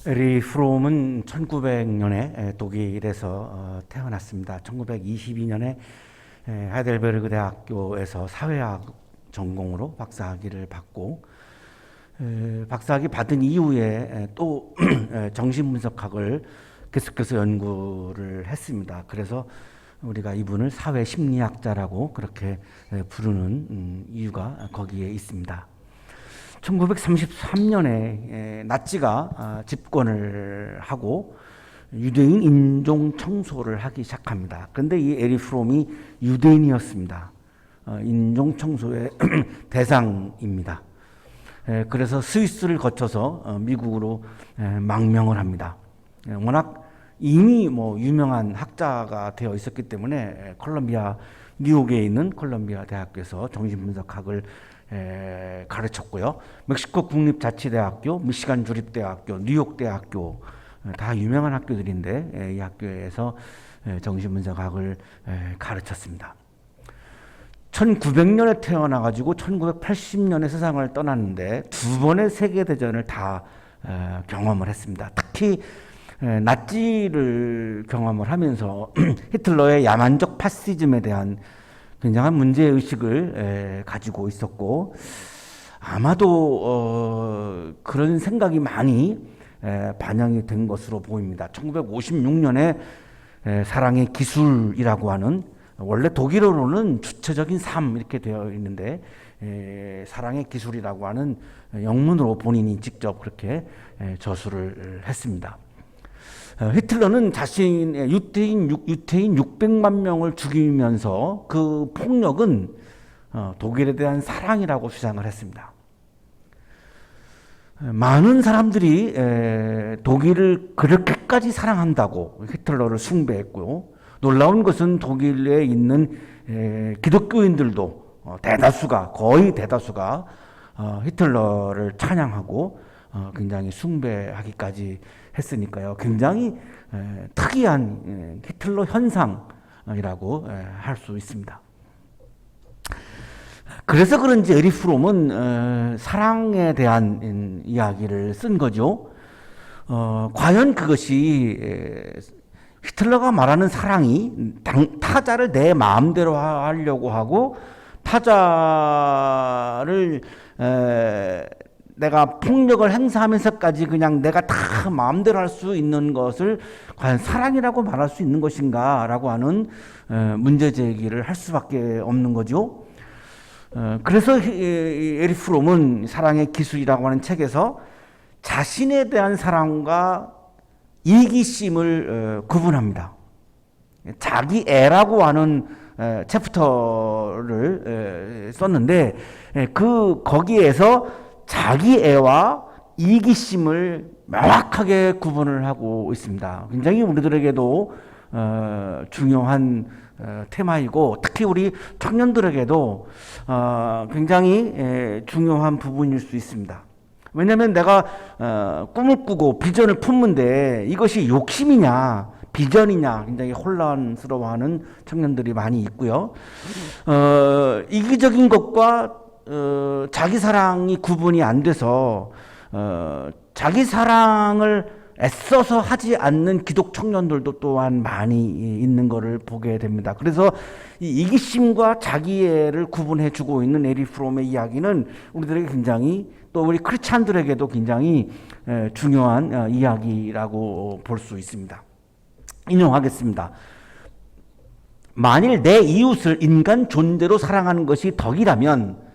에리 프롬은 1900년에 독일에서 태어났습니다. 1922년에 하이델베르그 대학교에서 사회학 전공으로 박사학위를 받고 박사학위 받은 이후에 또 정신분석학을 계속해서 연구를 했습니다. 그래서 우리가 이분을 사회심리학자라고 그렇게 부르는 이유가 거기에 있습니다. 1933년에 나치가 집권을 하고 유대인 인종 청소를 하기 시작합니다. 그런데 이 에리 프롬이 유대인이었습니다. 인종 청소의 대상입니다. 그래서 스위스를 거쳐서 미국으로 망명을 합니다. 워낙 이미 유명한 학자가 되어 있었기 때문에 뉴욕에 있는 콜롬비아 대학교에서 정신분석학을 가르쳤고요. 멕시코 국립자치대학교, 미시간 주립대학교, 뉴욕 대학교 다 유명한 학교들인데 이 학교에서 정신분석학을 가르쳤습니다. 1900년에 태어나가지고 1980년에 세상을 떠났는데 두 번의 세계대전을 다 경험을 했습니다. 특히 나치를 경험을 하면서 히틀러의 야만적 파시즘에 대한 굉장한 문제의식을 가지고 있었고 아마도 그런 생각이 많이 반영이 된 것으로 보입니다. 1956년에 사랑의 기술이라고 하는 원래 독일어로는 주체적인 삶 이렇게 되어 있는데 사랑의 기술이라고 하는 영문으로 본인이 직접 그렇게 저술을 했습니다. 히틀러는 자신의 유태인 600만 명을 죽이면서 그 폭력은 독일에 대한 사랑이라고 주장을 했습니다. 많은 사람들이 독일을 그렇게까지 사랑한다고 히틀러를 숭배했고요. 놀라운 것은 독일에 있는 기독교인들도 거의 대다수가 히틀러를 찬양하고 굉장히 숭배하기까지 했으니까요. 굉장히 특이한 히틀러 현상이라고 할 수 있습니다. 그래서 그런지 에리 프롬은 사랑에 대한 이야기를 쓴 거죠. 과연 그것이 히틀러가 말하는 사랑이 타자를 내 마음대로 하려고 하고 타자를 내가 폭력을 행사하면서까지 그냥 내가 다 마음대로 할 수 있는 것을 과연 사랑이라고 말할 수 있는 것인가 라고 하는 문제 제기를 할 수밖에 없는 거죠. 그래서 에리 프롬은 사랑의 기술이라고 하는 책에서 자신에 대한 사랑과 이기심을 구분합니다. 자기애라고 하는 챕터를 썼는데 거기에서 자기애와 이기심을 명확하게 구분을 하고 있습니다. 굉장히 우리들에게도 중요한 테마이고 특히 우리 청년들에게도 굉장히 중요한 부분일 수 있습니다. 왜냐하면 내가 꿈을 꾸고 비전을 품는데 이것이 욕심이냐 비전이냐 굉장히 혼란스러워하는 청년들이 많이 있고요. 이기적인 것과 자기 사랑이 구분이 안 돼서 자기 사랑을 애써서 하지 않는 기독 청년들도 또한 많이 있는 것을 보게 됩니다. 그래서 이 이기심과 자기애를 구분해주고 있는 에리 프롬의 이야기는 우리들에게 굉장히 또 우리 크리스찬들에게도 굉장히 중요한 이야기라고 볼 수 있습니다. 인용하겠습니다. 만일 내 이웃을 인간 존재로 사랑하는 것이 덕이라면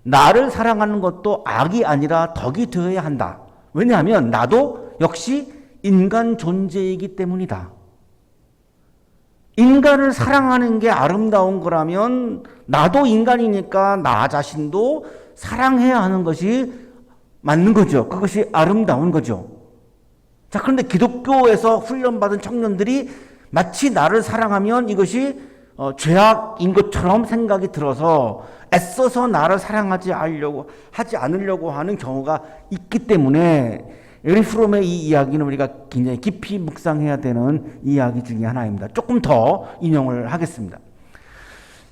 나를 사랑하는 것도 악이 아니라 덕이 되어야 한다. 왜냐하면 나도 역시 인간 존재이기 때문이다. 인간을 사랑하는 게 아름다운 거라면 나도 인간이니까 나 자신도 사랑해야 하는 것이 맞는 거죠. 그것이 아름다운 거죠. 자, 그런데 기독교에서 훈련받은 청년들이 마치 나를 사랑하면 이것이 죄악인 것처럼 생각이 들어서 애써서 나를 사랑하지 않으려고 하는 경우가 있기 때문에 에리 프롬의 이 이야기는 우리가 굉장히 깊이 묵상해야 되는 이야기 중에 하나입니다. 조금 더 인용을 하겠습니다.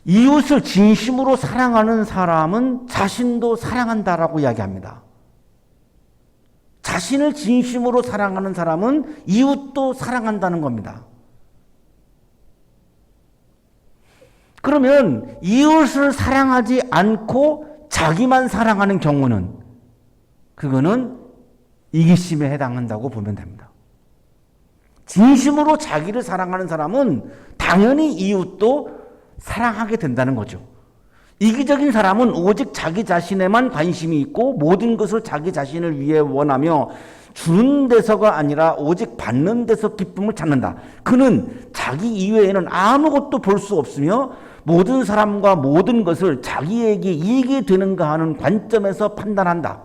이웃을 진심으로 사랑하는 사람은 자신도 사랑한다라고 이야기합니다. 자신을 진심으로 사랑하는 사람은 이웃도 사랑한다는 겁니다. 그러면 이웃을 사랑하지 않고 자기만 사랑하는 경우는 그거는 이기심에 해당한다고 보면 됩니다. 진심으로 자기를 사랑하는 사람은 당연히 이웃도 사랑하게 된다는 거죠. 이기적인 사람은 오직 자기 자신에만 관심이 있고 모든 것을 자기 자신을 위해 원하며 주는 데서가 아니라 오직 받는 데서 기쁨을 찾는다. 그는 자기 이외에는 아무것도 볼 수 없으며 모든 사람과 모든 것을 자기에게 이익이 되는가 하는 관점에서 판단한다.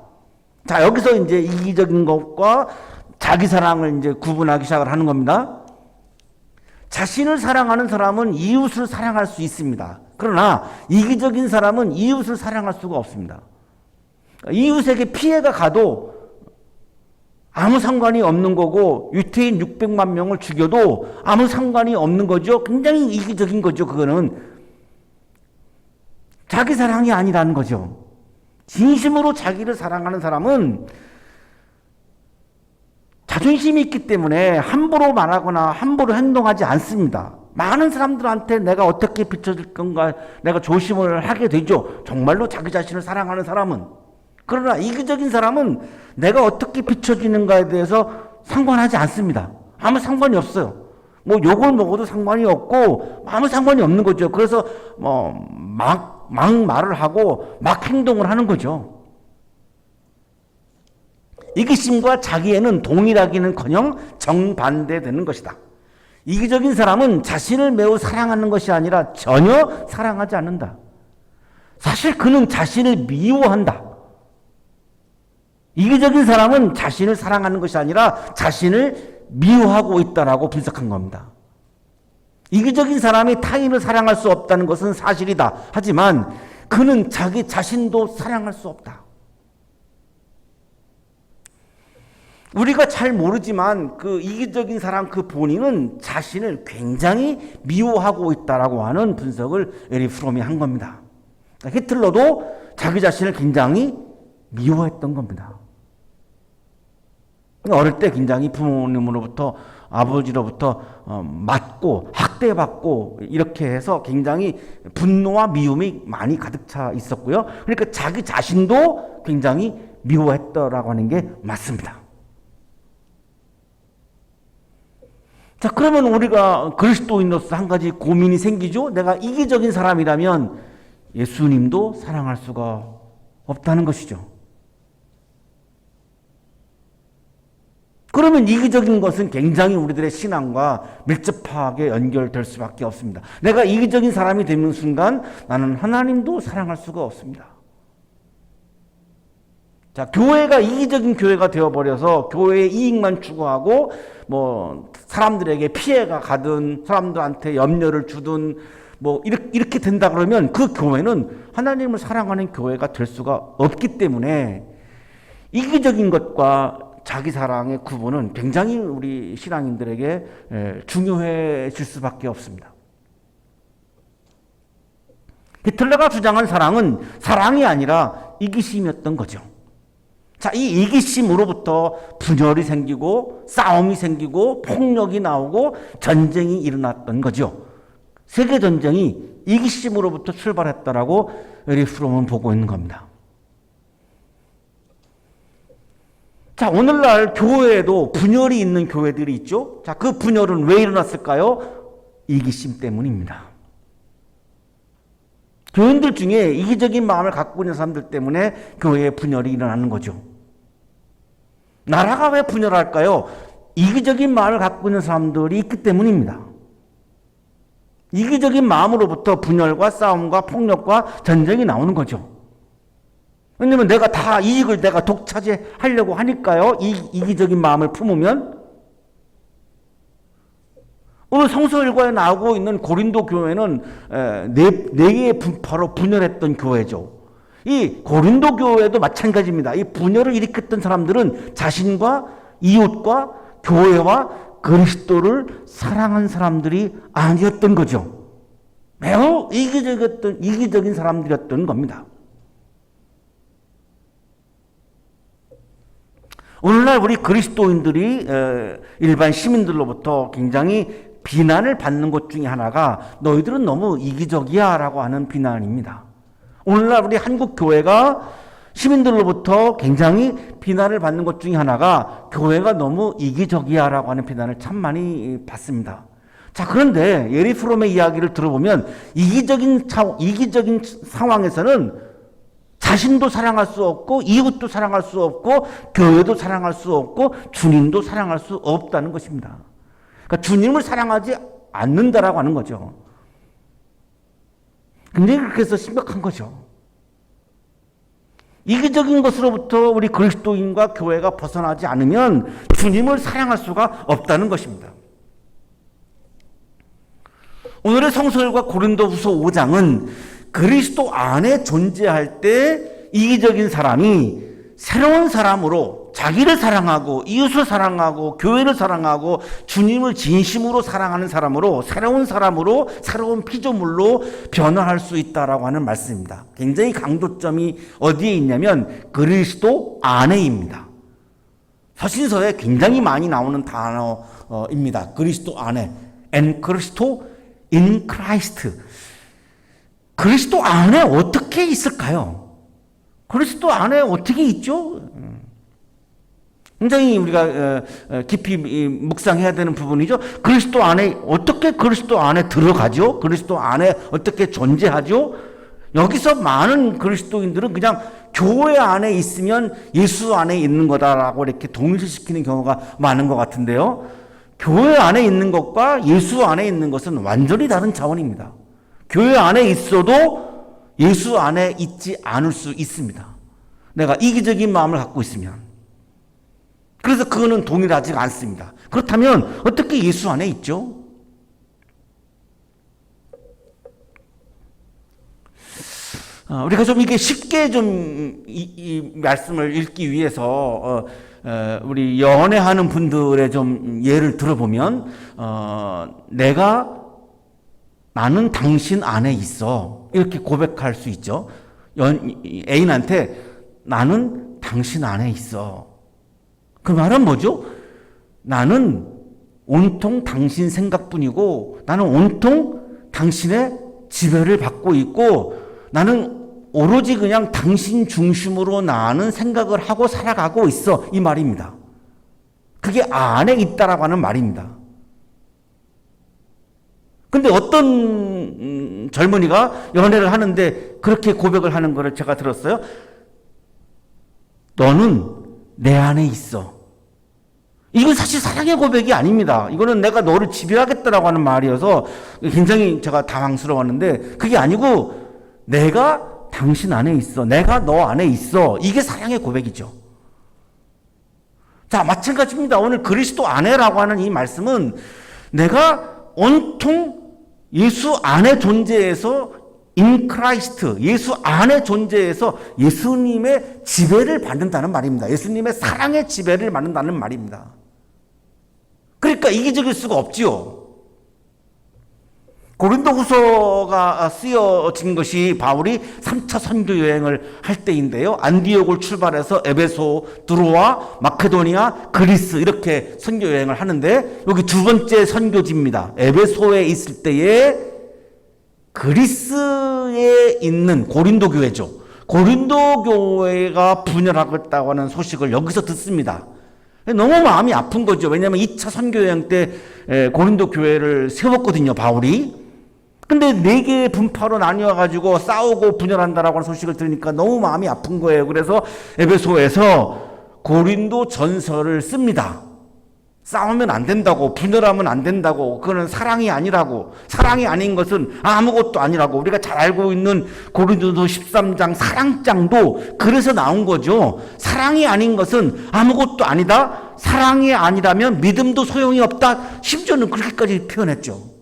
자, 여기서 이제 이기적인 것과 자기 사랑을 이제 구분하기 시작을 하는 겁니다. 자신을 사랑하는 사람은 이웃을 사랑할 수 있습니다. 그러나 이기적인 사람은 이웃을 사랑할 수가 없습니다. 이웃에게 피해가 가도 아무 상관이 없는 거고 유태인 600만 명을 죽여도 아무 상관이 없는 거죠. 굉장히 이기적인 거죠. 그거는 자기 사랑이 아니라는 거죠. 진심으로 자기를 사랑하는 사람은 자존심이 있기 때문에 함부로 말하거나 함부로 행동하지 않습니다. 많은 사람들한테 내가 어떻게 비춰질 건가 내가 조심을 하게 되죠. 정말로 자기 자신을 사랑하는 사람은. 그러나 이기적인 사람은 내가 어떻게 비춰지는가에 대해서 상관하지 않습니다. 아무 상관이 없어요. 뭐 욕을 먹어도 상관이 없고 아무 상관이 없는 거죠. 그래서 막 말을 하고 막 행동을 하는 거죠. 이기심과 자기애는 동일하기는커녕 정반대되는 것이다. 이기적인 사람은 자신을 매우 사랑하는 것이 아니라 전혀 사랑하지 않는다. 사실 그는 자신을 미워한다. 이기적인 사람은 자신을 사랑하는 것이 아니라 자신을 미워하고 있다라고 분석한 겁니다. 이기적인 사람이 타인을 사랑할 수 없다는 것은 사실이다. 하지만 그는 자기 자신도 사랑할 수 없다. 우리가 잘 모르지만 그 이기적인 사람 그 본인은 자신을 굉장히 미워하고 있다라고 하는 분석을 에릭 프롬이 한 겁니다. 히틀러도 자기 자신을 굉장히 미워했던 겁니다. 어릴 때 굉장히 부모님으로부터 아버지로부터 맞고 학대받고 이렇게 해서 굉장히 분노와 미움이 많이 가득 차 있었고요. 그러니까 자기 자신도 굉장히 미워했더라고 하는 게 맞습니다. 자, 그러면 우리가 그리스도인으로서 한 가지 고민이 생기죠. 내가 이기적인 사람이라면 예수님도 사랑할 수가 없다는 것이죠. 그러면 이기적인 것은 굉장히 우리들의 신앙과 밀접하게 연결될 수밖에 없습니다. 내가 이기적인 사람이 되는 순간 나는 하나님도 사랑할 수가 없습니다. 자, 교회가 이기적인 교회가 되어버려서 교회의 이익만 추구하고 사람들에게 피해가 가든 사람들한테 염려를 주든 이렇게 된다 그러면 그 교회는 하나님을 사랑하는 교회가 될 수가 없기 때문에 이기적인 것과 자기 사랑의 구분은 굉장히 우리 신앙인들에게 중요해질 수밖에 없습니다. 히틀러가 주장한 사랑은 사랑이 아니라 이기심이었던 거죠. 자, 이 이기심으로부터 분열이 생기고 싸움이 생기고 폭력이 나오고 전쟁이 일어났던 거죠. 세계전쟁이 이기심으로부터 출발했다라고 에릭 프롬은 보고 있는 겁니다. 자, 오늘날 교회에도 분열이 있는 교회들이 있죠. 자, 그 분열은 왜 일어났을까요? 이기심 때문입니다. 교인들 중에 이기적인 마음을 갖고 있는 사람들 때문에 교회에 분열이 일어나는 거죠. 나라가 왜 분열할까요? 이기적인 마음을 갖고 있는 사람들이 있기 때문입니다. 이기적인 마음으로부터 분열과 싸움과 폭력과 전쟁이 나오는 거죠. 왜냐면 내가 다 이익을 내가 독차지하려고 하니까요. 이기적인 마음을 품으면 오늘 성서 일과에 나오고 있는 고린도 교회는 네 개의 분파로 분열했던 교회죠. 이 고린도 교회도 마찬가지입니다. 이 분열을 일으켰던 사람들은 자신과 이웃과 교회와 그리스도를 사랑한 사람들이 아니었던 거죠. 매우 이기적인 사람들이었던 겁니다. 오늘날 우리 그리스도인들이 일반 시민들로부터 굉장히 비난을 받는 것 중에 하나가 너희들은 너무 이기적이야 라고 하는 비난입니다. 오늘날 우리 한국 교회가 시민들로부터 굉장히 비난을 받는 것 중에 하나가 교회가 너무 이기적이야 라고 하는 비난을 참 많이 받습니다. 자, 그런데 예리 프롬의 이야기를 들어보면 이기적인 상황에서는 자신도 사랑할 수 없고 이웃도 사랑할 수 없고 교회도 사랑할 수 없고 주님도 사랑할 수 없다는 것입니다. 그러니까 주님을 사랑하지 않는다라고 하는 거죠. 굉장히 그렇게 해서 심각한 거죠. 이기적인 것으로부터 우리 그리스도인과 교회가 벗어나지 않으면 주님을 사랑할 수가 없다는 것입니다. 오늘의 성서일과 고린도후서 5장은 그리스도 안에 존재할 때 이기적인 사람이 새로운 사람으로 자기를 사랑하고 이웃을 사랑하고 교회를 사랑하고 주님을 진심으로 사랑하는 사람으로 새로운 사람으로 새로운 피조물로 변화할 수 있다라고 하는 말씀입니다. 굉장히 강조점이 어디에 있냐면 그리스도 안에입니다. 서신서에 굉장히 많이 나오는 단어입니다. 그리스도 안에. En Christo, in Christ. 그리스도 안에 어떻게 있을까요? 그리스도 안에 어떻게 있죠? 굉장히 우리가 깊이 묵상해야 되는 부분이죠. 그리스도 안에 어떻게 그리스도 안에 들어가죠? 그리스도 안에 어떻게 존재하죠? 여기서 많은 그리스도인들은 그냥 교회 안에 있으면 예수 안에 있는 거다라고 이렇게 동일시키는 경우가 많은 것 같은데요. 교회 안에 있는 것과 예수 안에 있는 것은 완전히 다른 차원입니다. 교회 안에 있어도 예수 안에 있지 않을 수 있습니다. 내가 이기적인 마음을 갖고 있으면. 그래서 그거는 동일하지 않습니다. 그렇다면 어떻게 예수 안에 있죠? 우리가 좀 이게 쉽게 좀 이 말씀을 읽기 위해서 우리 연애하는 분들의 좀 예를 들어보면 나는 당신 안에 있어 이렇게 고백할 수 있죠. 애인한테 나는 당신 안에 있어. 그 말은 뭐죠? 나는 온통 당신 생각뿐이고 나는 온통 당신의 지배를 받고 있고 나는 오로지 그냥 당신 중심으로 나는 생각을 하고 살아가고 있어. 이 말입니다. 그게 안에 있다라고 하는 말입니다. 근데 어떤 젊은이가 연애를 하는데 그렇게 고백을 하는 거를 제가 들었어요. 너는 내 안에 있어. 이건 사실 사랑의 고백이 아닙니다. 이거는 내가 너를 지배하겠다라고 하는 말이어서 굉장히 제가 당황스러웠는데 그게 아니고 내가 당신 안에 있어. 내가 너 안에 있어. 이게 사랑의 고백이죠. 자, 마찬가지입니다. 오늘 그리스도 안에라고 하는 이 말씀은 내가 온통 예수 안에 존재해서 in Christ, 예수 안에 존재해서 예수님의 지배를 받는다는 말입니다. 예수님의 사랑의 지배를 받는다는 말입니다. 그러니까 이기적일 수가 없지요. 고린도후서가 쓰여진 것이 바울이 3차 선교 여행을 할 때인데요. 안디옥을 출발해서 에베소, 드로아, 마케도니아, 그리스 이렇게 선교 여행을 하는데 여기 두 번째 선교지입니다. 에베소에 있을 때에 그리스에 있는 고린도 교회죠. 고린도 교회가 분열하겠다고 하는 소식을 여기서 듣습니다. 너무 마음이 아픈 거죠. 왜냐하면 2차 선교 여행 때 고린도 교회를 세웠거든요. 바울이. 근데 4개의 분파로 나뉘어가지고 싸우고 분열한다라고 하는 소식을 들으니까 너무 마음이 아픈 거예요. 그래서 에베소에서 고린도 전서를 씁니다. 싸우면 안 된다고, 분열하면 안 된다고, 그거는 사랑이 아니라고, 사랑이 아닌 것은 아무것도 아니라고, 우리가 잘 알고 있는 고린도서 13장 사랑장도 그래서 나온 거죠. 사랑이 아닌 것은 아무것도 아니다. 사랑이 아니라면 믿음도 소용이 없다. 심지어는 그렇게까지 표현했죠.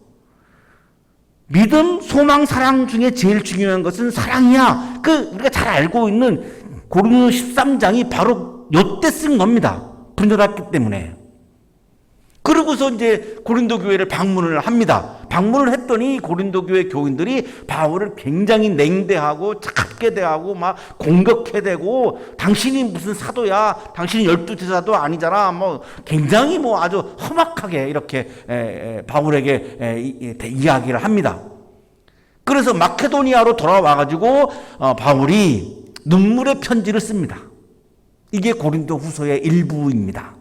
믿음, 소망, 사랑 중에 제일 중요한 것은 사랑이야. 우리가 잘 알고 있는 고린도서 13장이 바로 요때 쓴 겁니다. 분열했기 때문에. 그러고서 이제 고린도 교회를 방문을 합니다. 방문을 했더니 고린도 교회 교인들이 바울을 굉장히 냉대하고 차갑게 대하고 막 공격해대고, 당신이 무슨 사도야, 당신이 12대사도 아니잖아, 뭐 굉장히 뭐 아주 험악하게 이렇게 바울에게 이야기를 합니다. 그래서 마케도니아로 돌아와가지고 바울이 눈물의 편지를 씁니다. 이게 고린도 후서의 일부입니다.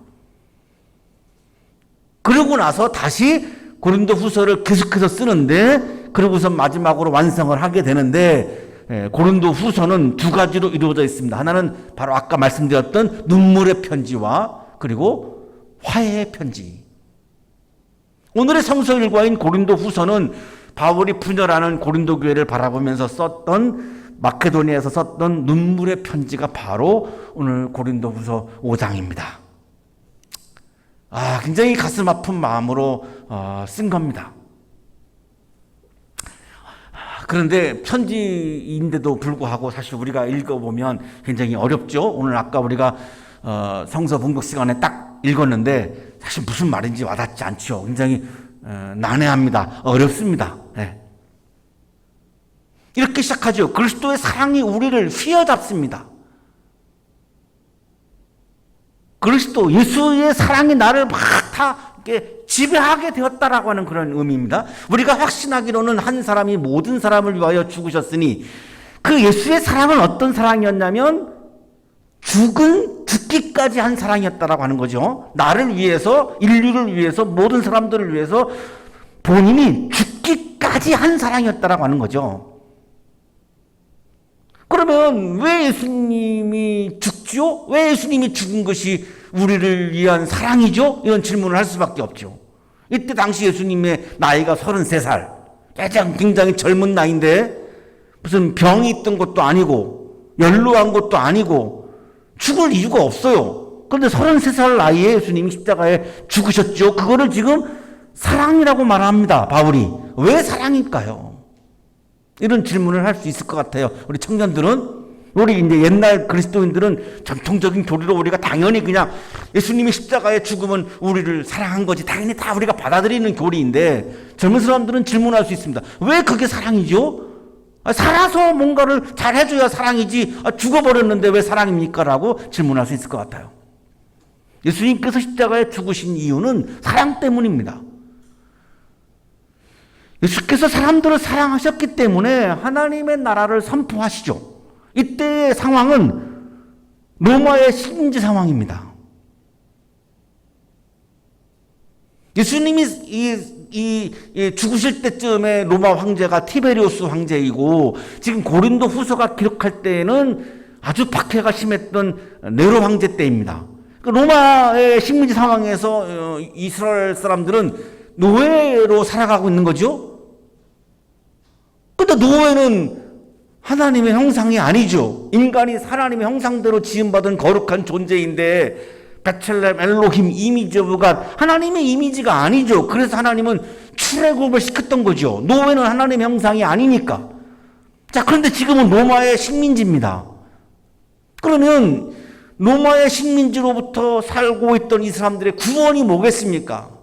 그러고 나서 다시 고린도 후서를 계속해서 쓰는데, 그러고서 마지막으로 완성을 하게 되는데, 고린도 후서는 두 가지로 이루어져 있습니다. 하나는 바로 아까 말씀드렸던 눈물의 편지와 그리고 화해의 편지. 오늘의 성서 일과인 고린도 후서는 바울이 분열하는 고린도 교회를 바라보면서 썼던, 마케도니아에서 썼던 눈물의 편지가 바로 오늘 고린도 후서 5장입니다. 굉장히 가슴 아픈 마음으로 쓴 겁니다. 그런데 편지인데도 불구하고 사실 우리가 읽어보면 굉장히 어렵죠. 오늘 아까 우리가 성서 분국 시간에 딱 읽었는데 사실 무슨 말인지 와닿지 않죠. 굉장히 난해합니다. 어렵습니다. 네. 이렇게 시작하죠. 그리스도의 사랑이 우리를 휘어잡습니다. 그리스도 예수의 사랑이 나를 막 다 지배하게 되었다라고 하는 그런 의미입니다. 우리가 확신하기로는 한 사람이 모든 사람을 위하여 죽으셨으니, 그 예수의 사랑은 어떤 사랑이었냐면 죽기까지 한 사랑이었다라고 하는 거죠. 나를 위해서, 인류를 위해서, 모든 사람들을 위해서 본인이 죽기까지 한 사랑이었다라고 하는 거죠. 그러면 왜 예수님이 죽죠? 왜 예수님이 죽은 것이 우리를 위한 사랑이죠? 이런 질문을 할 수밖에 없죠. 이때 당시 예수님의 나이가 33살. 굉장히 젊은 나이인데 무슨 병이 있던 것도 아니고 연로한 것도 아니고 죽을 이유가 없어요. 그런데 33살 나이에 예수님이 십자가에 죽으셨죠. 그거를 지금 사랑이라고 말합니다. 바울이. 왜 사랑일까요? 이런 질문을 할 수 있을 것 같아요. 우리 청년들은, 우리 이제 옛날 그리스도인들은 전통적인 교리로 우리가 당연히 그냥 예수님이 십자가에 죽으면 우리를 사랑한 거지, 당연히 다 우리가 받아들이는 교리인데, 젊은 사람들은 질문할 수 있습니다. 왜 그게 사랑이죠? 살아서 뭔가를 잘 해줘야 사랑이지, 죽어버렸는데 왜 사랑입니까? 라고 질문할 수 있을 것 같아요. 예수님께서 십자가에 죽으신 이유는 사랑 때문입니다. 예수께서 사람들을 사랑하셨기 때문에 하나님의 나라를 선포하시죠. 이때의 상황은 로마의 식민지 상황입니다. 예수님이 죽으실 때쯤에 로마 황제가 티베리우스 황제이고, 지금 고린도 후서가 기록할 때에는 아주 박해가 심했던 네로 황제 때입니다. 로마의 식민지 상황에서 이스라엘 사람들은 노예로 살아가고 있는 거죠. 근데 노예는 하나님의 형상이 아니죠. 인간이 하나님의 형상대로 지음받은 거룩한 존재인데, 베첼렘 엘로힘 이미지 오브 갓, 하나님의 이미지가 아니죠. 그래서 하나님은 출애굽을 시켰던 거죠. 노예는 하나님의 형상이 아니니까. 자, 그런데 지금은 로마의 식민지입니다. 그러면 로마의 식민지로부터 살고 있던 이 사람들의 구원이 뭐겠습니까?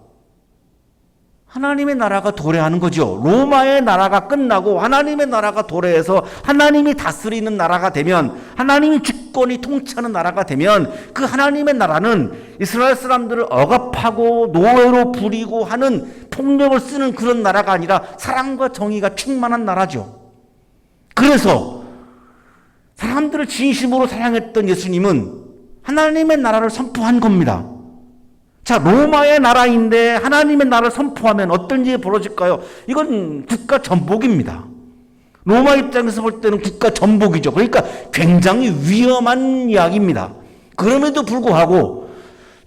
하나님의 나라가 도래하는 거죠. 로마의 나라가 끝나고 하나님의 나라가 도래해서 하나님이 다스리는 나라가 되면, 하나님이 주권이 통치하는 나라가 되면, 그 하나님의 나라는 이스라엘 사람들을 억압하고 노예로 부리고 하는 폭력을 쓰는 그런 나라가 아니라 사랑과 정의가 충만한 나라죠. 그래서 사람들을 진심으로 사랑했던 예수님은 하나님의 나라를 선포한 겁니다. 자, 로마의 나라인데 하나님의 나라를 선포하면 어떤 일이 벌어질까요? 이건 국가 전복입니다. 로마 입장에서 볼 때는 국가 전복이죠. 그러니까 굉장히 위험한 이야기입니다. 그럼에도 불구하고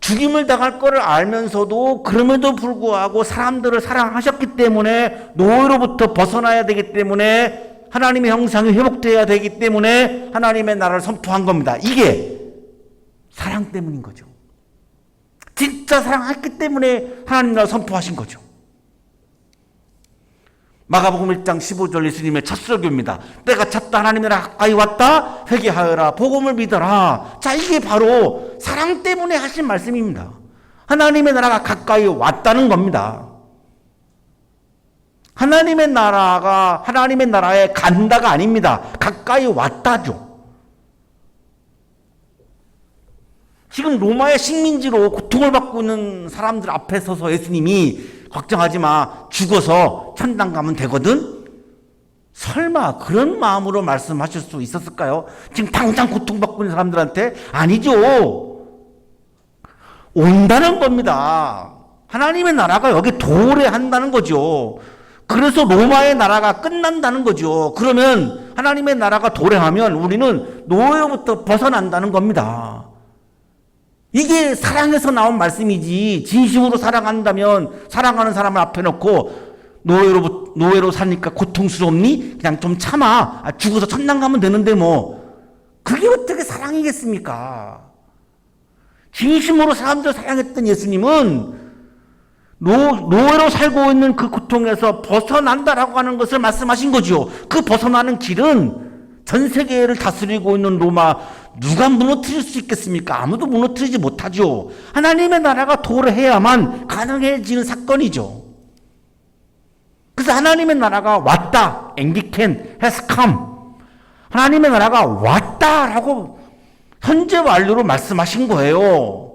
죽임을 당할 거를 알면서도, 그럼에도 불구하고 사람들을 사랑하셨기 때문에, 노예로부터 벗어나야 되기 때문에, 하나님의 형상이 회복되어야 되기 때문에 하나님의 나라를 선포한 겁니다. 이게 사랑 때문인 거죠. 진짜 사랑했기 때문에 하나님 나라를 선포하신 거죠. 마가복음 1장 15절 예수님의 첫 설교입니다. 때가 찼다, 하나님의 나라가 가까이 왔다, 회개하여라, 복음을 믿어라. 자, 이게 바로 사랑 때문에 하신 말씀입니다. 하나님의 나라가 가까이 왔다는 겁니다. 하나님의 나라가 하나님의 나라에 간다가 아닙니다. 가까이 왔다죠. 지금 로마의 식민지로 고통을 받고 있는 사람들 앞에 서서 예수님이 걱정하지 마, 죽어서 천당 가면 되거든? 설마 그런 마음으로 말씀하실 수 있었을까요? 지금 당장 고통받고 있는 사람들한테? 아니죠. 온다는 겁니다. 하나님의 나라가 여기 도래한다는 거죠. 그래서 로마의 나라가 끝난다는 거죠. 그러면 하나님의 나라가 도래하면 우리는 노예로부터 벗어난다는 겁니다. 이게 사랑에서 나온 말씀이지, 진심으로 사랑한다면 사랑하는 사람을 앞에 놓고 노예로 사니까 고통스럽니? 그냥 좀 참아. 죽어서 천당 가면 되는데 뭐. 그게 어떻게 사랑이겠습니까? 진심으로 사람들을 사랑했던 예수님은 노예로 살고 있는 그 고통에서 벗어난다라고 하는 것을 말씀하신 거죠. 그 벗어나는 길은 전 세계를 다스리고 있는 로마, 누가 무너뜨릴 수 있겠습니까? 아무도 무너뜨리지 못하죠. 하나님의 나라가 도래해야만 가능해지는 사건이죠. 그래서 하나님의 나라가 왔다. Anglican has come. 하나님의 나라가 왔다라고 현재 완료로 말씀하신 거예요.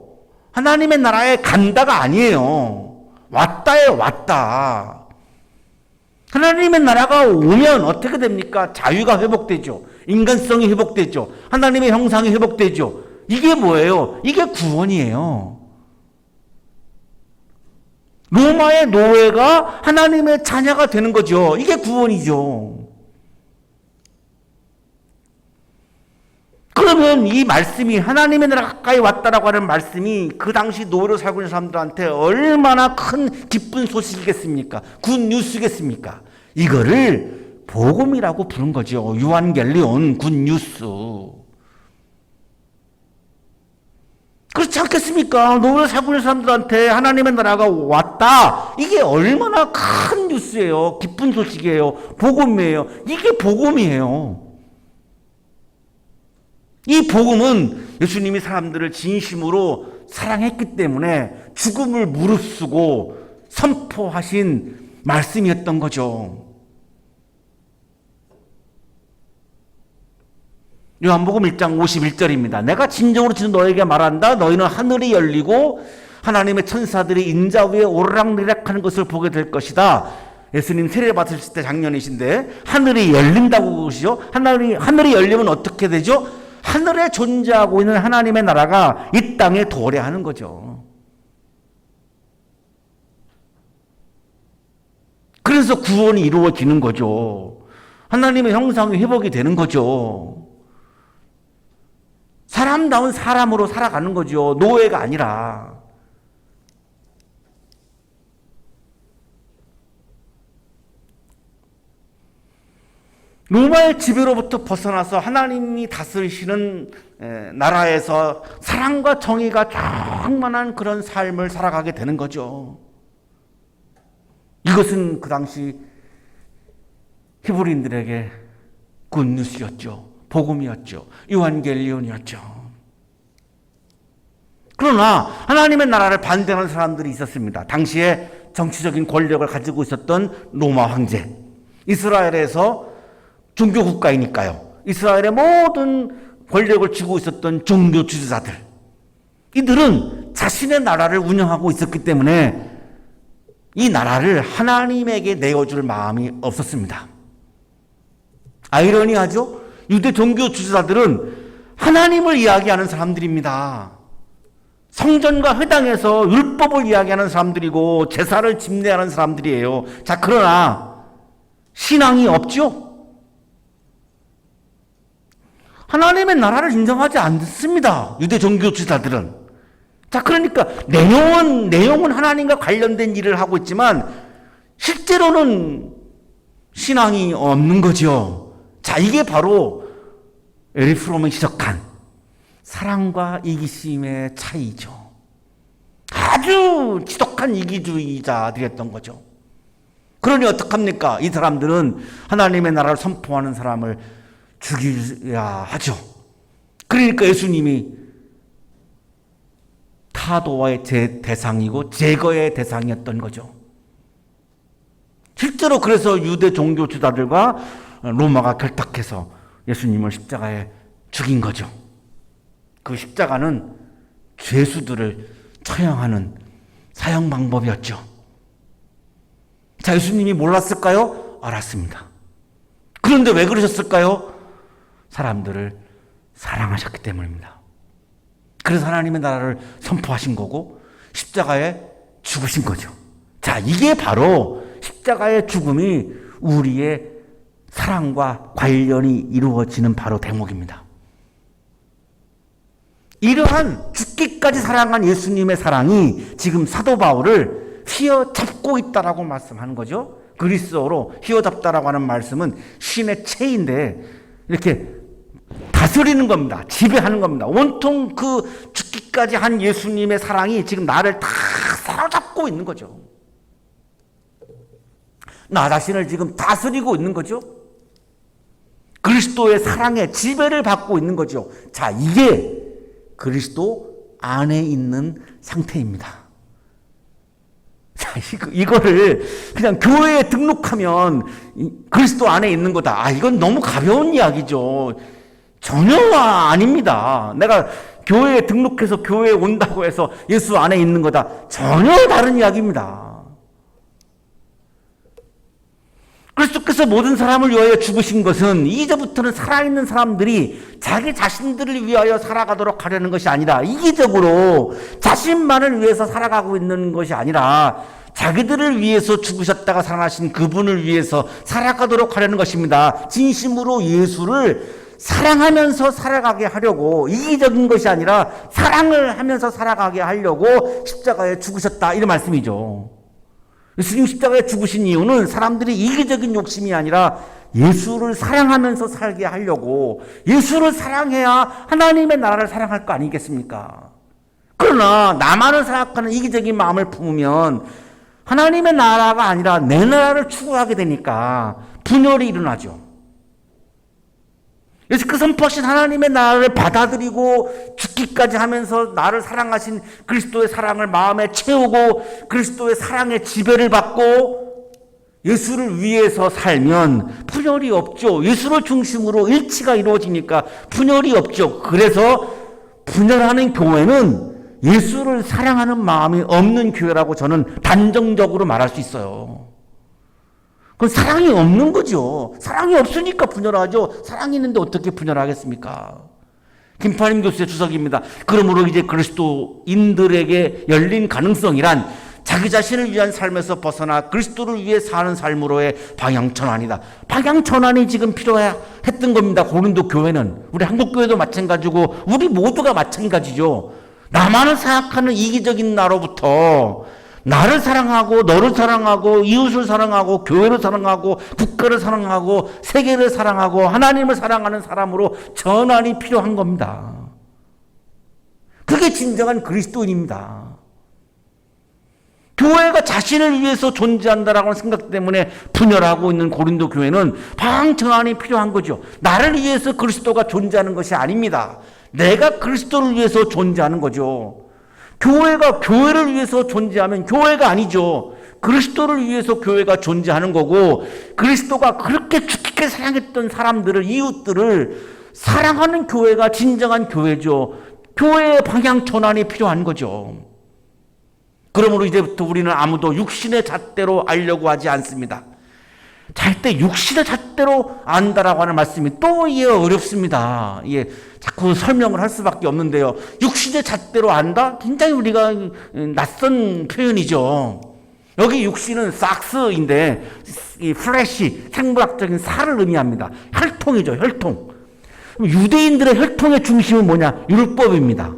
하나님의 나라에 간다가 아니에요. 왔다에 왔다. 하나님의 나라가 오면 어떻게 됩니까? 자유가 회복되죠. 인간성이 회복되죠. 하나님의 형상이 회복되죠. 이게 뭐예요? 이게 구원이에요. 로마의 노예가 하나님의 자녀가 되는 거죠. 이게 구원이죠. 그러면 이 말씀이 하나님의 나라가 가까이 왔다라고 하는 말씀이 그 당시 노예로 살고 있는 사람들한테 얼마나 큰 기쁜 소식이겠습니까? 굿뉴스겠습니까? 이거를 복음이라고 부른 거죠. 유한겔리온, 굿뉴스. 그렇지 않겠습니까? 노예로 살고 있는 사람들한테 하나님의 나라가 왔다. 이게 얼마나 큰 뉴스예요. 기쁜 소식이에요. 복음이에요. 이게 복음이에요. 이 복음은 예수님이 사람들을 진심으로 사랑했기 때문에 죽음을 무릅쓰고 선포하신 말씀이었던 거죠. 요한복음 1장 51절입니다. 내가 진정으로 지금 너에게 말한다. 너희는 하늘이 열리고 하나님의 천사들이 인자 위에 오르락내리락하는 것을 보게 될 것이다. 예수님 세례 받으실 때 작년이신데 하늘이 열린다고 그러시죠. 하늘이 열리면 어떻게 되죠? 하늘에 존재하고 있는 하나님의 나라가 이 땅에 도래하는 거죠. 그래서 구원이 이루어지는 거죠. 하나님의 형상이 회복이 되는 거죠. 사람다운 사람으로 살아가는 거죠. 노예가 아니라. 로마의 지배로부터 벗어나서 하나님이 다스리시는 나라에서 사랑과 정의가 충만한 그런 삶을 살아가게 되는 거죠. 이것은 그 당시 히브리인들에게 굿뉴스였죠. 복음이었죠. 유한겔리온이었죠. 그러나 하나님의 나라를 반대하는 사람들이 있었습니다. 당시에 정치적인 권력을 가지고 있었던 로마 황제. 이스라엘에서 종교 국가이니까요. 이스라엘의 모든 권력을 쥐고 있었던 종교 지도자들. 이들은 자신의 나라를 운영하고 있었기 때문에 이 나라를 하나님에게 내어줄 마음이 없었습니다. 아이러니하죠? 유대 종교 지도자들은 하나님을 이야기하는 사람들입니다. 성전과 회당에서 율법을 이야기하는 사람들이고 제사를 집례하는 사람들이에요. 자, 그러나 신앙이 없죠? 하나님의 나라를 인정하지 않습니다. 유대 종교 지도자들은. 자, 그러니까 내용은 하나님과 관련된 일을 하고 있지만 실제로는 신앙이 없는 거죠. 자, 이게 바로 에릭 프롬이 지적한 사랑과 이기심의 차이죠. 아주 지독한 이기주의자들이었던 거죠. 그러니 어떡합니까? 이 사람들은 하나님의 나라를 선포하는 사람을 죽여야 하죠. 그러니까 예수님이 타도와의 대상이고 제거의 대상이었던 거죠. 실제로 그래서 유대 종교 지도자들과 로마가 결탁해서 예수님을 십자가에 죽인 거죠. 그 십자가는 죄수들을 처형하는 사형 방법이었죠. 자, 예수님이 몰랐을까요? 알았습니다. 그런데 왜 그러셨을까요? 사람들을 사랑하셨기 때문입니다. 그래서 하나님의 나라를 선포하신 거고 십자가에 죽으신 거죠. 자, 이게 바로 십자가의 죽음이 우리의 사랑과 관련이 이루어지는 바로 대목입니다. 이러한 죽기까지 사랑한 예수님의 사랑이 지금 사도 바울을 휘어잡고 있다라고 말씀하는 거죠. 그리스어로 휘어잡다라고 하는 말씀은 신의 체인데 이렇게 다스리는 겁니다. 지배하는 겁니다. 온통 그 죽기까지 한 예수님의 사랑이 지금 나를 다 사로잡고 있는 거죠. 나 자신을 지금 다스리고 있는 거죠. 그리스도의 사랑에 지배를 받고 있는 거죠. 자, 이게 그리스도 안에 있는 상태입니다. 자, 이거를 그냥 교회에 등록하면 그리스도 안에 있는 거다. 아, 이건 너무 가벼운 이야기죠. 전혀 아닙니다. 내가 교회에 등록해서 교회에 온다고 해서 예수 안에 있는 거다. 전혀 다른 이야기입니다. 그리스도께서 모든 사람을 위하여 죽으신 것은 이제부터는 살아있는 사람들이 자기 자신들을 위하여 살아가도록 하려는 것이 아니라 이기적으로 자신만을 위해서 살아가고 있는 것이 아니라 자기들을 위해서 죽으셨다가 살아나신 그분을 위해서 살아가도록 하려는 것입니다. 진심으로 예수를 사랑하면서 살아가게 하려고, 이기적인 것이 아니라 사랑을 하면서 살아가게 하려고 십자가에 죽으셨다, 이런 말씀이죠. 예수님 십자가에 죽으신 이유는 사람들이 이기적인 욕심이 아니라 예수를 사랑하면서 살게 하려고, 예수를 사랑해야 하나님의 나라를 사랑할 거 아니겠습니까? 그러나 나만을 생각하는 이기적인 마음을 품으면 하나님의 나라가 아니라 내 나라를 추구하게 되니까 분열이 일어나죠. 그래서 그 선포하신 하나님의 나라를 받아들이고 죽기까지 하면서 나를 사랑하신 그리스도의 사랑을 마음에 채우고 그리스도의 사랑의 지배를 받고 예수를 위해서 살면 분열이 없죠. 예수를 중심으로 일치가 이루어지니까 분열이 없죠. 그래서 분열하는 교회는 예수를 사랑하는 마음이 없는 교회라고 저는 단정적으로 말할 수 있어요. 그건 사랑이 없는 거죠. 사랑이 없으니까 분열하죠. 사랑이 있는데 어떻게 분열하겠습니까? 김파림 교수의 주석입니다. 그러므로 이제 그리스도인들에게 열린 가능성이란 자기 자신을 위한 삶에서 벗어나 그리스도를 위해 사는 삶으로의 방향전환이다. 방향전환이 지금 필요했던 겁니다. 고린도 교회는. 우리 한국교회도 마찬가지고 우리 모두가 마찬가지죠. 나만을 생각하는 이기적인 나로부터 나를 사랑하고 너를 사랑하고 이웃을 사랑하고 교회를 사랑하고 국가를 사랑하고 세계를 사랑하고 하나님을 사랑하는 사람으로 전환이 필요한 겁니다. 그게 진정한 그리스도인입니다. 교회가 자신을 위해서 존재한다라고 하는 생각 때문에 분열하고 있는 고린도 교회는 방전환이 필요한 거죠. 나를 위해서 그리스도가 존재하는 것이 아닙니다. 내가 그리스도를 위해서 존재하는 거죠. 교회가 교회를 위해서 존재하면 교회가 아니죠. 그리스도를 위해서 교회가 존재하는 거고, 그리스도가 그렇게 죽게 사랑했던 사람들을, 이웃들을 사랑하는 교회가 진정한 교회죠. 교회의 방향 전환이 필요한 거죠. 그러므로 이제부터 우리는 아무도 육신의 잣대로 알려고 하지 않습니다. 잘 때 육신의 잣대로 안다라고 하는 말씀이 또 이해가 어렵습니다. 예, 자꾸 설명을 할 수밖에 없는데요. 육신의 잣대로 안다? 굉장히 우리가 낯선 표현이죠. 여기 육신은 삭스인데 이 플래시, 생물학적인 살을 의미합니다. 혈통이죠, 혈통. 유대인들의 혈통의 중심은 뭐냐? 율법입니다.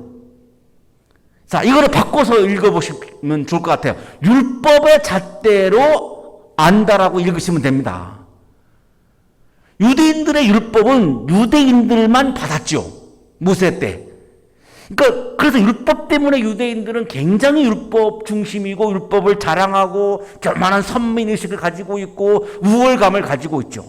자, 이거를 바꿔서 읽어보시면 좋을 것 같아요. 율법의 잣대로 안다라고 읽으시면 됩니다. 유대인들의 율법은 유대인들만 받았죠. 모세 때. 그러니까 그래서 율법 때문에 유대인들은 굉장히 율법 중심이고 율법을 자랑하고 결만한 선민의식을 가지고 있고 우월감을 가지고 있죠.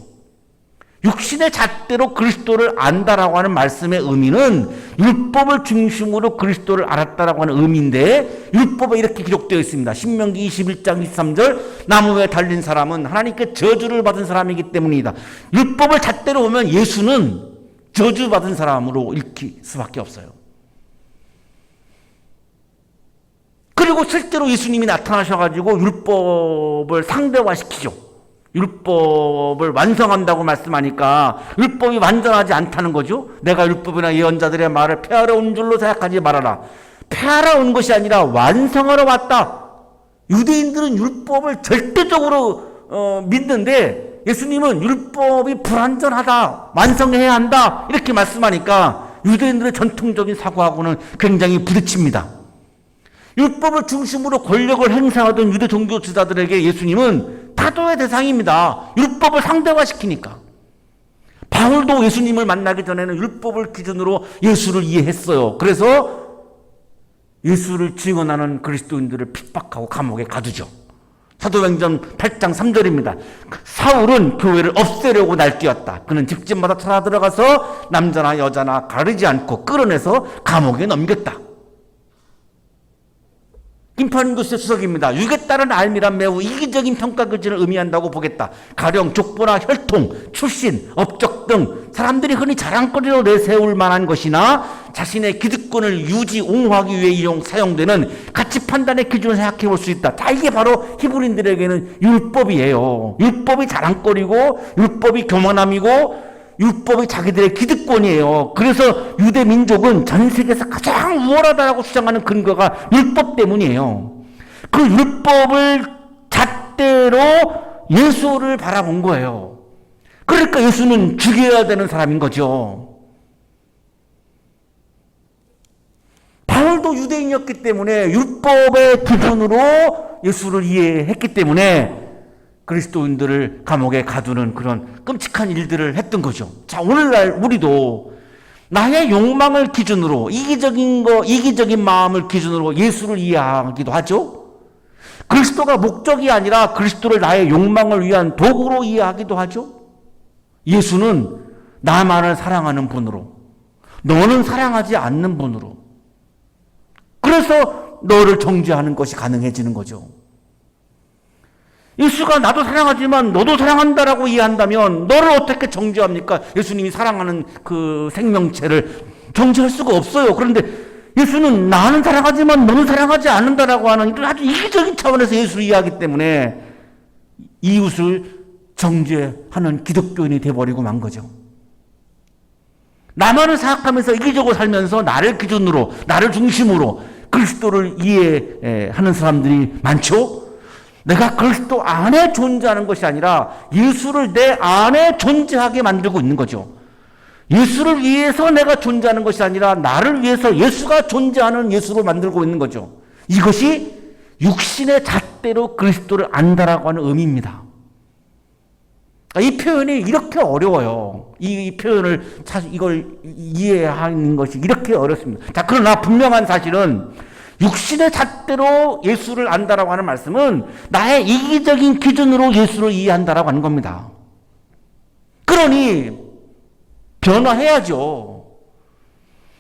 육신의 잣대로 그리스도를 안다라고 하는 말씀의 의미는 율법을 중심으로 그리스도를 알았다라고 하는 의미인데, 율법에 이렇게 기록되어 있습니다. 신명기 21장 23절, 나무에 달린 사람은 하나님께 저주를 받은 사람이기 때문이다. 율법을 잣대로 보면 예수는 저주받은 사람으로 읽힐 수밖에 없어요. 그리고 실제로 예수님이 나타나셔가지고 율법을 상대화시키죠. 율법을 완성한다고 말씀하니까 율법이 완전하지 않다는 거죠. 내가 율법이나 예언자들의 말을 폐하러 온 줄로 생각하지 말아라. 폐하러 온 것이 아니라 완성하러 왔다. 유대인들은 율법을 절대적으로 믿는데 예수님은 율법이 불완전하다, 완성해야 한다 이렇게 말씀하니까 유대인들의 전통적인 사고하고는 굉장히 부딪힙니다. 율법을 중심으로 권력을 행사하던 유대 종교 지도자들에게 예수님은 타도의 대상입니다. 율법을 상대화시키니까. 바울도 예수님을 만나기 전에는 율법을 기준으로 예수를 이해했어요. 그래서 예수를 증언하는 그리스도인들을 핍박하고 감옥에 가두죠. 사도행전 8장 3절입니다. 사울은 교회를 없애려고 날뛰었다. 그는 집집마다 찾아들어가서 남자나 여자나 가리지 않고 끌어내서 감옥에 넘겼다. 김판인 교수의 수석입니다. 육에 따른 알미란 매우 이기적인 평가 기준을 의미한다고 보겠다. 가령 족보나 혈통, 출신, 업적 등 사람들이 흔히 자랑거리로 내세울 만한 것이나 자신의 기득권을 유지, 옹호하기 위해 사용되는 가치 판단의 기준을 생각해 볼 수 있다. 자, 이게 바로 히브리인들에게는 율법이에요. 율법이 자랑거리고 율법이 교만함이고 율법이 자기들의 기득권이에요. 그래서 유대 민족은 전 세계에서 가장 우월하다고 주장하는 근거가 율법 때문이에요. 그 율법을 잣대로 예수를 바라본 거예요. 그러니까 예수는 죽여야 되는 사람인 거죠. 바울도 유대인이었기 때문에 율법의 기준으로 예수를 이해했기 때문에 그리스도인들을 감옥에 가두는 그런 끔찍한 일들을 했던 거죠. 자, 오늘날 우리도 나의 욕망을 기준으로 이기적인 마음을 기준으로 예수를 이해하기도 하죠. 그리스도가 목적이 아니라 그리스도를 나의 욕망을 위한 도구로 이해하기도 하죠. 예수는 나만을 사랑하는 분으로, 너는 사랑하지 않는 분으로, 그래서 너를 정죄하는 것이 가능해지는 거죠. 예수가 나도 사랑하지만 너도 사랑한다라고 이해한다면 너를 어떻게 정죄합니까? 예수님이 사랑하는 그 생명체를 정죄할 수가 없어요. 그런데 예수는 나는 사랑하지만 너는 사랑하지 않는다라고 하는 아주 이기적인 차원에서 예수를 이해하기 때문에 이웃을 정죄하는 기독교인이 돼버리고 만 거죠. 나만을 생각하면서 이기적으로 살면서 나를 기준으로, 나를 중심으로 그리스도를 이해하는 사람들이 많죠. 내가 그리스도 안에 존재하는 것이 아니라 예수를 내 안에 존재하게 만들고 있는 거죠. 예수를 위해서 내가 존재하는 것이 아니라 나를 위해서 예수가 존재하는 예수로 만들고 있는 거죠. 이것이 육신의 잣대로 그리스도를 안다라고 하는 의미입니다. 이 표현이 이렇게 어려워요. 이 표현을 이걸 이해하는 것이 이렇게 어렵습니다. 자, 그러나 분명한 사실은 육신의 잣대로 예수를 안다라고 하는 말씀은 나의 이기적인 기준으로 예수를 이해한다라고 하는 겁니다. 그러니 변화해야죠.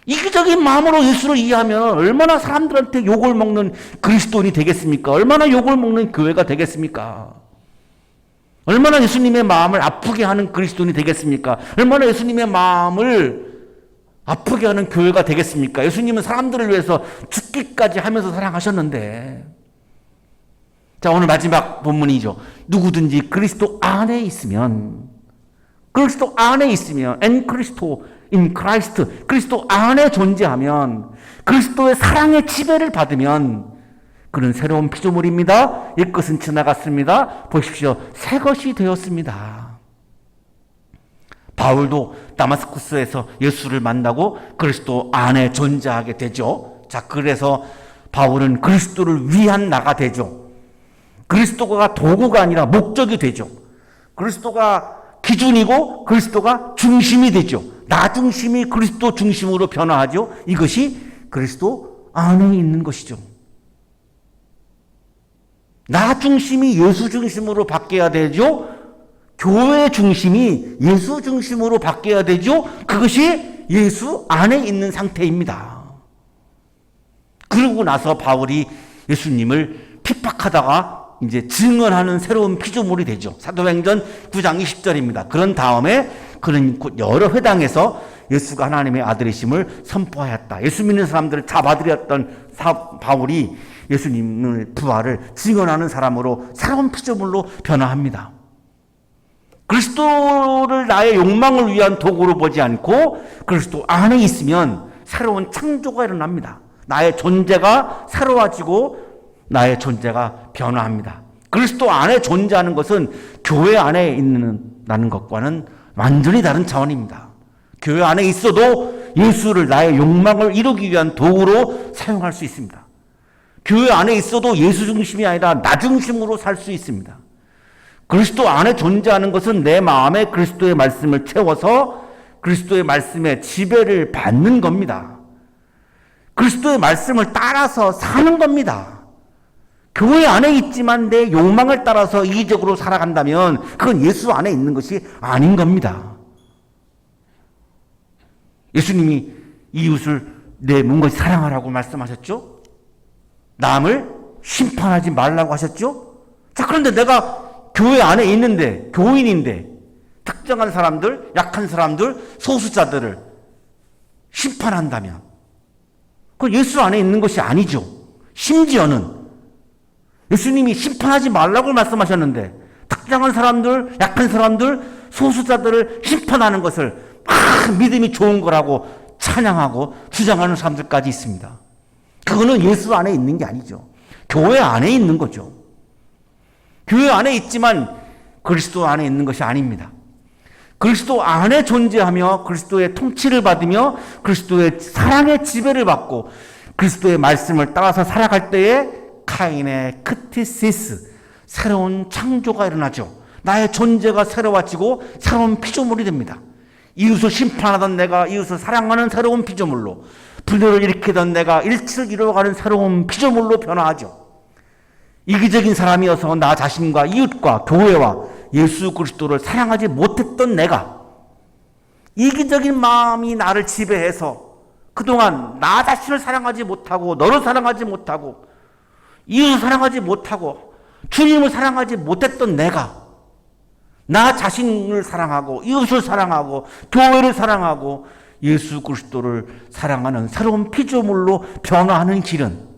이기적인 마음으로 예수를 이해하면 얼마나 사람들한테 욕을 먹는 그리스도인이 되겠습니까? 얼마나 욕을 먹는 교회가 되겠습니까? 얼마나 예수님의 마음을 아프게 하는 그리스도인이 되겠습니까? 얼마나 예수님의 마음을 아프게 하는 교회가 되겠습니까? 예수님은 사람들을 위해서 죽기까지 하면서 사랑하셨는데. 자, 오늘 마지막 본문이죠. 누구든지 그리스도 안에 있으면, en Cristo, in Christ, 그리스도 안에 존재하면, 그리스도의 사랑의 지배를 받으면 그는 새로운 피조물입니다. 옛것은 지나갔습니다. 보십시오. 새 것이 되었습니다. 바울도 다마스쿠스에서 예수를 만나고 그리스도 안에 존재하게 되죠. 자, 그래서 바울은 그리스도를 위한 나가 되죠. 그리스도가 도구가 아니라 목적이 되죠. 그리스도가 기준이고 그리스도가 중심이 되죠. 나 중심이 그리스도 중심으로 변화하죠. 이것이 그리스도 안에 있는 것이죠. 나 중심이 예수 중심으로 바뀌어야 되죠. 교회 중심이 예수 중심으로 바뀌어야 되죠. 그것이 예수 안에 있는 상태입니다. 그러고 나서 바울이 예수님을 핍박하다가 이제 증언하는 새로운 피조물이 되죠. 사도행전 9장 20절입니다. 그런 다음에 그는 여러 회당에서 예수가 하나님의 아들이심을 선포하였다. 예수 믿는 사람들을 잡아들였던 바울이 예수님의 부활을 증언하는 사람으로 새로운 피조물로 변화합니다. 그리스도를 나의 욕망을 위한 도구로 보지 않고 그리스도 안에 있으면 새로운 창조가 일어납니다. 나의 존재가 새로워지고 나의 존재가 변화합니다. 그리스도 안에 존재하는 것은 교회 안에 있는 것과는 완전히 다른 차원입니다. 교회 안에 있어도 예수를 나의 욕망을 이루기 위한 도구로 사용할 수 있습니다. 교회 안에 있어도 예수 중심이 아니라 나 중심으로 살 수 있습니다. 그리스도 안에 존재하는 것은 내 마음에 그리스도의 말씀을 채워서 그리스도의 말씀에 지배를 받는 겁니다. 그리스도의 말씀을 따라서 사는 겁니다. 교회 안에 있지만 내 욕망을 따라서 이기적으로 살아간다면 그건 예수 안에 있는 것이 아닌 겁니다. 예수님이 이웃을 내 몸같이 사랑하라고 말씀하셨죠? 남을 심판하지 말라고 하셨죠? 자, 그런데 내가 교회 안에 있는데, 교인인데, 특정한 사람들, 약한 사람들, 소수자들을 심판한다면, 그건 예수 안에 있는 것이 아니죠. 심지어는 예수님이 심판하지 말라고 말씀하셨는데, 특정한 사람들, 약한 사람들, 소수자들을 심판하는 것을 믿음이 좋은 거라고 찬양하고 주장하는 사람들까지 있습니다. 그거는 예수 안에 있는 게 아니죠. 교회 안에 있는 거죠. 교회 안에 있지만 그리스도 안에 있는 것이 아닙니다. 그리스도 안에 존재하며 그리스도의 통치를 받으며 그리스도의 사랑의 지배를 받고 그리스도의 말씀을 따라서 살아갈 때에 카인의 크티시스, 새로운 창조가 일어나죠. 나의 존재가 새로워지고 새로운 피조물이 됩니다. 이웃을 심판하던 내가 이웃을 사랑하는 새로운 피조물로, 분열을 일으키던 내가 일치를 이루어가는 새로운 피조물로 변화하죠. 이기적인 사람이어서 나 자신과 이웃과 교회와 예수 그리스도를 사랑하지 못했던 내가, 이기적인 마음이 나를 지배해서 그동안 나 자신을 사랑하지 못하고 너를 사랑하지 못하고 이웃을 사랑하지 못하고 주님을 사랑하지 못했던 내가 나 자신을 사랑하고 이웃을 사랑하고 교회를 사랑하고 예수 그리스도를 사랑하는 새로운 피조물로 변화하는 길은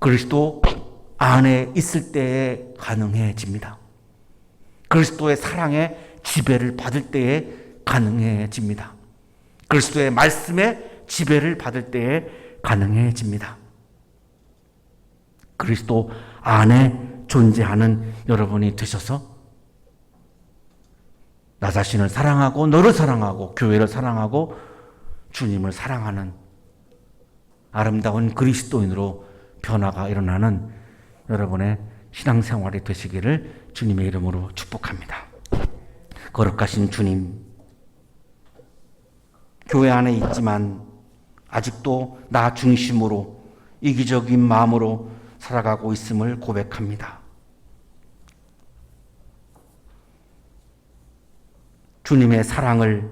그리스도 안에 있을 때에 가능해집니다. 그리스도의 사랑의 지배를 받을 때에 가능해집니다. 그리스도의 말씀에 지배를 받을 때에 가능해집니다. 그리스도 안에 존재하는 여러분이 되셔서 나 자신을 사랑하고 너를 사랑하고 교회를 사랑하고 주님을 사랑하는 아름다운 그리스도인으로 변화가 일어나는 여러분의 신앙생활이 되시기를 주님의 이름으로 축복합니다. 거룩하신 주님, 교회 안에 있지만 아직도 나 중심으로 이기적인 마음으로 살아가고 있음을 고백합니다. 주님의 사랑을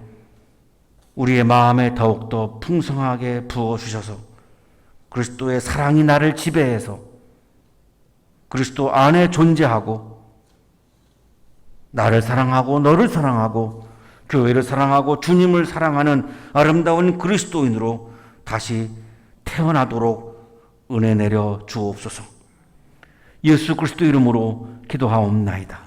우리의 마음에 더욱더 풍성하게 부어주셔서 그리스도의 사랑이 나를 지배해서 그리스도 안에 존재하고 나를 사랑하고 너를 사랑하고 교회를 사랑하고 주님을 사랑하는 아름다운 그리스도인으로 다시 태어나도록 은혜 내려 주옵소서. 예수 그리스도 이름으로 기도하옵나이다.